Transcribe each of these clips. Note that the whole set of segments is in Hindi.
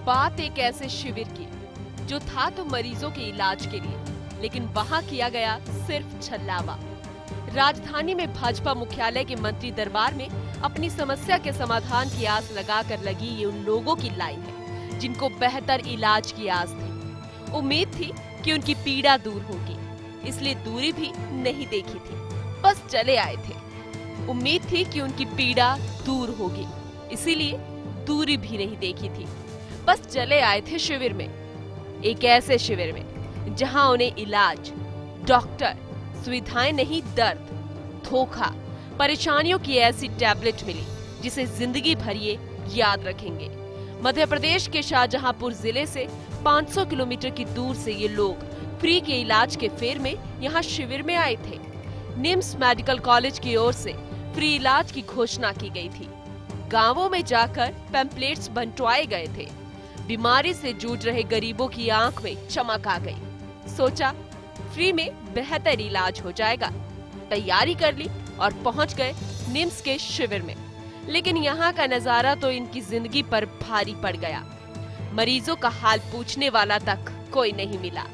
बात एक ऐसे शिविर की जो था तो मरीजों के इलाज के लिए, लेकिन वहां किया गया सिर्फ छल्लावा। राजधानी में भाजपा मुख्यालय के मंत्री दरबार में अपनी समस्या के समाधान की आस लगाकर लगी ये उन लोगों की लाइन है जिनको बेहतर इलाज की आस थी। उम्मीद थी कि उनकी पीड़ा दूर होगी, इसलिए दूरी भी नहीं देखी थी, बस चले आए थे। उम्मीद थी कि उनकी पीड़ा दूर होगी, इसीलिए दूरी भी नहीं देखी थी, बस चले आए थे शिविर में। एक ऐसे शिविर में जहां उन्हें इलाज, डॉक्टर, सुविधाएं नहीं, दर्द, धोखा, परेशानियों की ऐसी टैबलेट मिली जिसे जिंदगी भर ये याद रखेंगे। मध्य प्रदेश के शाहजहांपुर जिले से 500 किलोमीटर की दूर से ये लोग फ्री के इलाज के फेर में यहाँ शिविर में आए थे। निम्स मेडिकल कॉलेज की ओर से फ्री इलाज की घोषणा की गई थी। गांवों में जाकर पैम्पलेट्स बंटवाए गए थे। बीमारी से जूझ रहे गरीबों की आंख में चमक आ गई। सोचा फ्री में बेहतर इलाज हो जाएगा। तैयारी कर ली और पहुंच गए निम्स के शिविर में। लेकिन यहाँ का नजारा तो इनकी जिंदगी पर भारी पड़ गया। मरीजों का हाल पूछने वाला तक कोई नहीं मिला।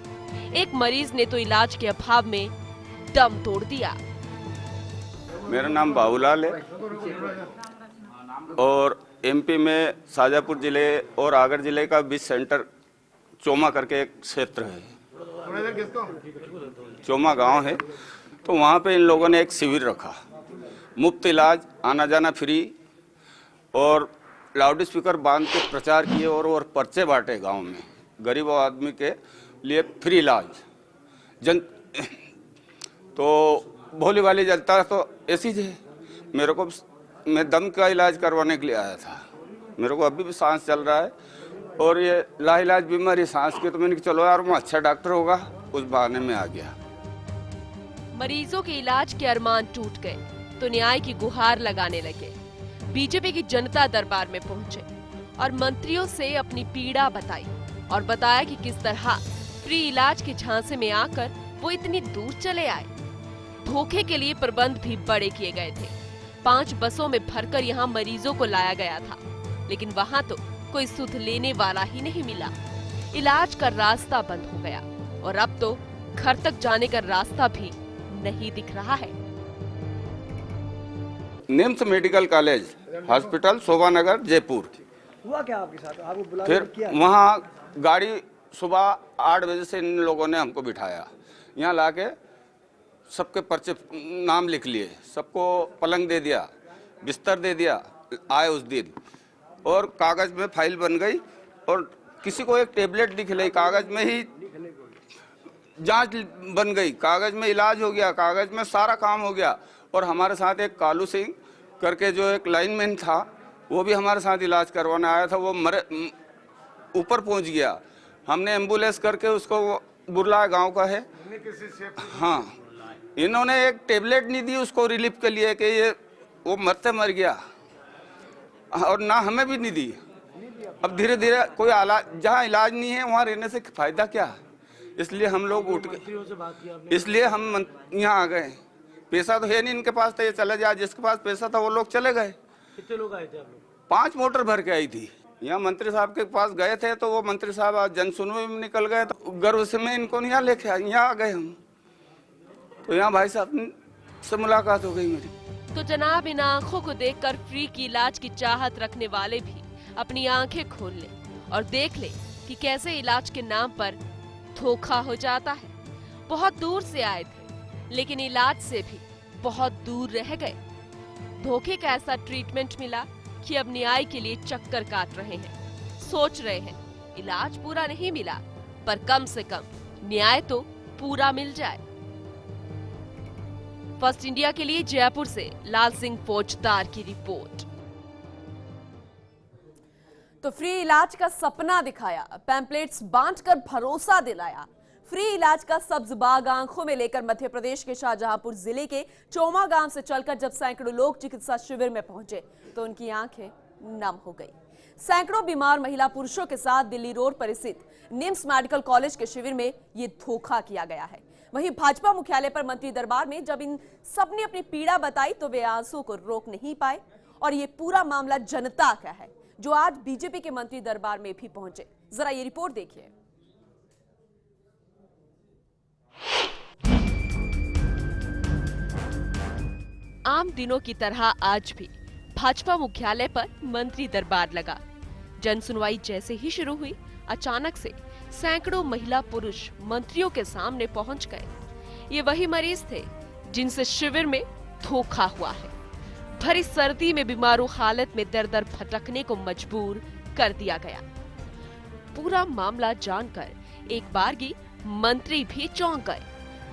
एक मरीज ने तो इलाज के अभाव में दम तोड़ दिया। मेरा नाम बाबूलाल है और एमपी में शाहजहांपुर जिले और आगर जिले का बीच सेंटर चोमा करके एक क्षेत्र है, चोमा गांव है। तो वहाँ पे इन लोगों ने एक शिविर रखा, मुफ्त इलाज, आना जाना फ्री, और लाउड स्पीकर बांध के प्रचार किए और पर्चे बांटे गांव में गरीब आदमी के लिए फ्री इलाज। जन तो भोली वाली जनता तो ऐसी है। मेरे को, मैं दम का इलाज करवाने के लिए आया था। मेरे को अभी भी सांस चल रहा है और ये लाइलाज बीमारी सांस की, तो मैंने कहा चलो यार वो अच्छा डॉक्टर होगा, उस बहाने में आ गया। मरीजों के इलाज के अरमान टूट गए तो न्याय की गुहार लगाने लगे। बीजेपी की जनता दरबार में पहुंचे और मंत्रियों से अपनी पीड़ा बताई और बताया कि किस तरह फ्री इलाज के झांसे में आकर वो इतनी दूर चले आए। धोखे के लिए प्रबंध भी बड़े किए गए थे। 5 बसों में भरकर यहाँ मरीजों को लाया गया था, लेकिन वहाँ तो कोई सुध लेने वाला ही नहीं मिला। इलाज का रास्ता बंद हो गया और अब तो घर तक जाने का रास्ता भी नहीं दिख रहा है। निम्स मेडिकल कॉलेज हॉस्पिटल, शोभा नगर, जयपुर। हुआ क्या आपके साथ? आपको बुला फिर वहाँ गाड़ी सुबह 8 बजे से इन लोगों ने हमको बिठाया, यहाँ लाके सबके पर्चे नाम लिख लिए, सबको पलंग दे दिया, बिस्तर दे दिया। आए उस दिन और कागज में फाइल बन गई और किसी को एक टेबलेट लिख ली, कागज में ही जांच बन गई, कागज में इलाज हो गया, कागज में सारा काम हो गया। और हमारे साथ एक कालू सिंह करके जो एक लाइनमैन था, वो भी हमारे साथ इलाज करवाने आया था। वो ऊपर पहुंच गया। हमने एम्बुलेंस करके उसको, बुरला गांव का है, हाँ, इन्होंने एक टेबलेट नहीं दी उसको रिलीफ के लिए कि ये वो मरते मर गया, और ना हमें भी नहीं दी। अब धीरे धीरे कोई जहाँ इलाज नहीं है वहाँ रहने से फायदा क्या। इसलिए हम लोग उठ गए, इसलिए हम यहाँ आ गए। पैसा तो है नहीं इनके पास, तो ये चले जाए, जिसके पास पैसा था वो लोग चले गए। कितने लोग आए थे आप लोग? 5 मोटर भर के आई थी। यहाँ मंत्री साहब के पास गए थे तो वो मंत्री साहब आज जनसुनवाई में निकल गए, तो गर्व से मैं इनको यहाँ लेके आया, यहाँ आ गए हम। तो यहाँ भाई साहब से मुलाकात हो गई मेरी। तो जनाब, इन आंखों को देखकर फ्री की इलाज की चाहत रखने वाले भी अपनी आंखें खोल ले और देख ले कि कैसे इलाज के नाम पर धोखा हो जाता है। बहुत दूर से आए थे लेकिन इलाज से भी बहुत दूर रह गए। धोखे का ऐसा ट्रीटमेंट मिला कि अब न्याय के लिए चक्कर काट रहे हैं। सोच रहे हैं इलाज पूरा नहीं मिला, पर कम से कम न्याय तो पूरा मिल जाए। फर्स्ट इंडिया के लिए जयपुर से लाल सिंह फौजदार की रिपोर्ट। तो फ्री इलाज का सपना दिखाया, पैम्पलेट्स बांटकर भरोसा दिलाया। फ्री इलाज का सब्ज बाग आंखों में लेकर मध्य प्रदेश के शाहजहांपुर जिले के चोमा गांव से चलकर जब सैकड़ों लोग चिकित्सा शिविर में पहुंचे तो उनकी आंखें नम हो गई। सैकड़ों बीमार महिला पुरुषों के साथ दिल्ली रोड पर स्थित निम्स मेडिकल कॉलेज के शिविर में ये धोखा किया गया है। वहीं भाजपा मुख्यालय पर मंत्री दरबार में जब इन सब ने अपनी पीड़ा बताई तो वे आंसू को रोक नहीं पाए। और ये पूरा मामला जनता का है जो आज बीजेपी के मंत्री दरबार में भी पहुंचे। जरा ये रिपोर्ट देखिए। आम दिनों की तरह आज भी भाजपा मुख्यालय पर मंत्री दरबार लगा। जन सुनवाई जैसे ही शुरू हुई, अचानक से सैकड़ों महिला पुरुष मंत्रियों के सामने पहुंच गए। ये वही मरीज थे जिनसे शिविर में धोखा हुआ है। भरी सर्दी में बीमारू हालत में दर दर भटकने को मजबूर कर दिया गया। पूरा मामला जानकर एक बारगी मंत्री भी चौंक गए।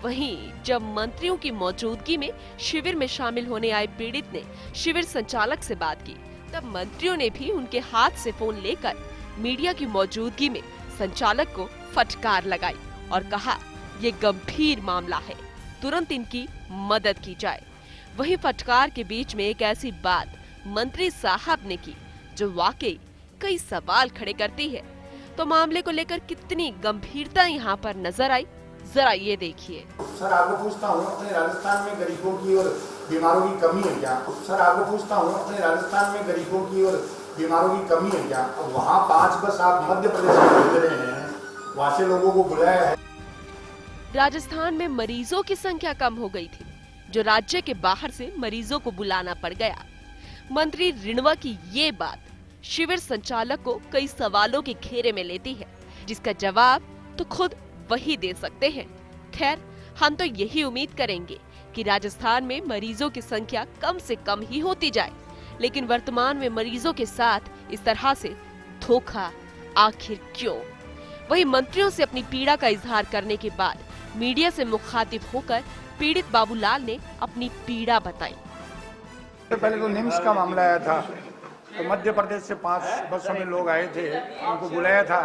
वहीं जब मंत्रियों की मौजूदगी में शिविर में शामिल होने आए पीड़ित ने शिविर संचालक से बात की, तब मंत्रियों ने भी उनके हाथ से फोन लेकर मीडिया की मौजूदगी में संचालक को फटकार लगाई और कहा, ये गंभीर मामला है, तुरंत इनकी मदद की जाए। वहीं फटकार के बीच में एक ऐसी बात मंत्री साहब ने की जो वाकई कई सवाल खड़े करती है। तो मामले को लेकर कितनी गंभीरता यहाँ पर नजर आई, जरा ये देखिए। सर आपको पूछता हूँ, अपने राजस्थान में गरीबों की और बीमारों की कमी है क्या? सर आपको पूछता हूँ, अपने राजस्थान में गरीबों की और बीमारों की कमी है क्या? वहाँ 5 बस आप मध्य प्रदेश में भेज रहे हैं, वहाँ से लोगों को बुलाया है। राजस्थान में मरीजों की संख्या कम हो गई थी, जो राज्य के बाहर से मरीजों को बुलाना पड़ गया। मंत्री रिणवा की ये बात शिविर संचालक को कई सवालों के घेरे में लेती है, जिसका जवाब तो खुद वही दे सकते हैं। खैर, हम तो यही उम्मीद करेंगे कि राजस्थान में मरीजों की संख्या कम से कम ही होती जाए, लेकिन वर्तमान में मरीजों के साथ इस तरह से धोखा आखिर क्यों? वहीं मंत्रियों से अपनी पीड़ा का इजहार करने के बाद मीडिया से मुखातिब होकर पीड़ित बाबूलाल ने अपनी पीड़ा बताई। पहले तो निम्स का मामला आया था, तो मध्य प्रदेश से 5 बसों में लोग आए थे, उनको बुलाया था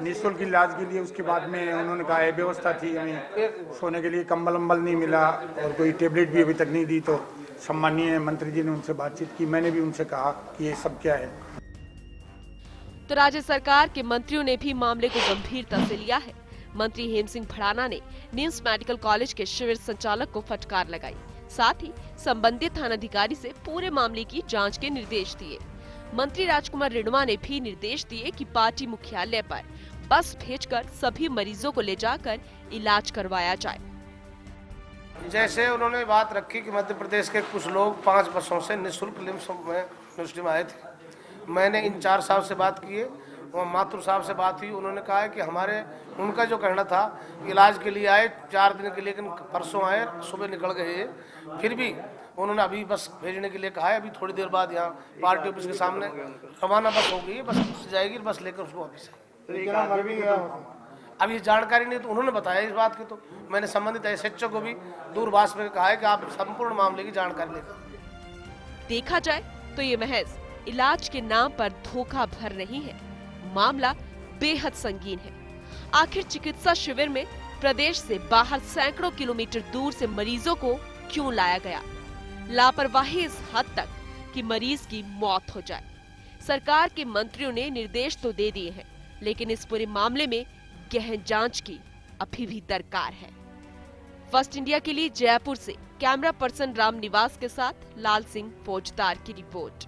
निःशुल्क इलाज के लिए। उसके बाद में उन्होंने कहा है व्यवस्था थी, हमें सोने के लिए कंबल अम्बल नहीं मिला और कोई टेबलेट भी अभी तक नहीं दी। तो सम्मानीय मंत्री जी ने उनसे बातचीत की, मैंने भी उनसे कहा कि ये सब क्या है। तो राज्य सरकार के मंत्रियों ने भी मामले को गंभीरता से लिया है। मंत्री हेम सिंह भड़ाना ने निम्स मेडिकल कॉलेज के शिविर संचालक को फटकार लगाई, साथ ही संबंधित थानाधिकारी से पूरे मामले की जांच के निर्देश दिए। मंत्री राजकुमार रिणवा ने भी निर्देश दिए कि पार्टी मुख्यालय पर बस भेजकर सभी मरीजों को ले जाकर इलाज करवाया जाए। जैसे उन्होंने बात रखी कि मध्य प्रदेश के कुछ लोग 5 बसों से निःशुल्क निम्स में मुस्लिम आए थे, मैंने इंचार्ज साहब से बात की है और माथुर साहब से बात हुई। उन्होंने कहा है कि उनका जो कहना था इलाज के लिए आए 4 दिन के लिए, लेकिन परसों आए, सुबह निकल गए। फिर भी उन्होंने अभी बस भेजने के लिए कहा है। अभी थोड़ी देर बाद यहाँ पार्टी ऑफिस के सामने रवाना बस हो गई, बस जाएगी, बस लेकर उसको वापस। अब ये जानकारी नहीं तो उन्होंने बताया इस बात की, तो मैंने संबंधित एसएचओ को भी दूरभाष में कहा है कि आप संपूर्ण मामले की जानकारी लेकर। देखा जाए तो ये महज इलाज के नाम पर धोखा भर नहीं है, मामला बेहद संगीन है। आखिर चिकित्सा शिविर में प्रदेश से बाहर सैकड़ों किलोमीटर दूर से मरीजों को क्यों लाया गया? लापरवाही इस हद तक कि मरीज की मौत हो जाए। सरकार के मंत्रियों ने निर्देश तो दे दिए हैं, लेकिन इस पूरे मामले में गहन जांच की अभी भी दरकार है। फर्स्ट इंडिया के लिए जयपुर से कैमरा पर्सन राम निवास के साथ लाल सिंह फौजदार की रिपोर्ट।